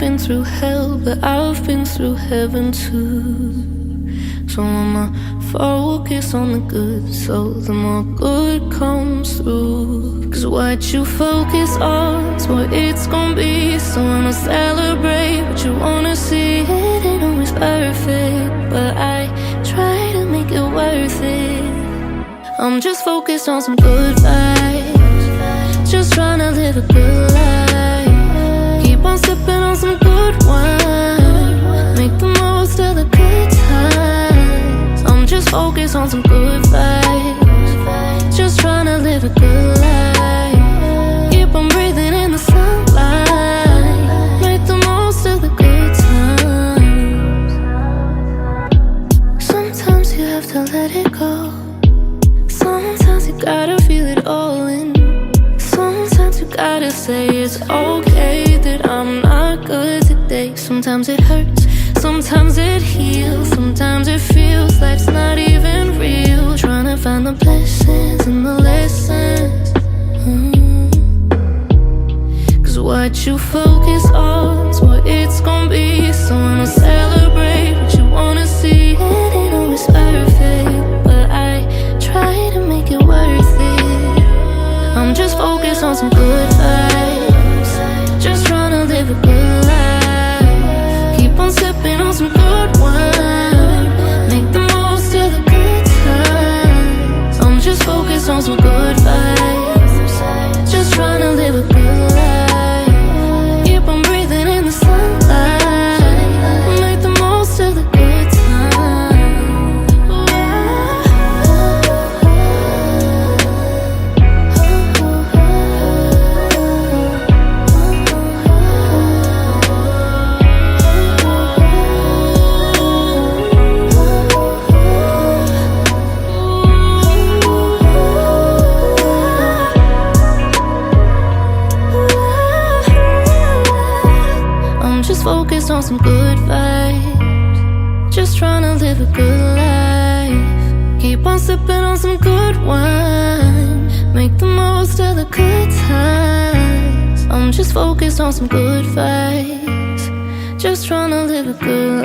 been through hell, but I've been through heaven too. So I'ma focus on the good, so the more good comes through. Cause what you focus on is what it's gonna be. So I'ma celebrate what you wanna see. It ain't always perfect, but I try to make it worth it. I'm just focused on some good vibes, just trying to live a good life. Keep on sipping on some good wine, make the most of the good times. I'm just focused on some good vibes, just trying to live a good life. Keep on breathing in the sunlight, make the most of the good times. Sometimes you have to let it go, sometimes you gotta feel it all in. Sometimes you gotta say it's okay that I'm not good today. Sometimes it hurts, sometimes it heals, sometimes it feels life's not even real. Trying to find the blessings and the lessons. Cause what you focus on is what it's gonna be. So I'ma celebrate what you wanna see. It ain't always perfect, but I try to make it worth it. I'm just focused on some good vibes, just trying to live a good life. Keep on sipping on some good wine, make the most of the good times. I'm just focused on some good vibes, just trying to live a good life. Keep on breathing in the sunlight, make the most of the good times. Focused on some good vibes, just trying to live a good life. Keep on sipping on some good wine, make the most of the good times. I'm just focused on some good vibes, just trying to live a good life.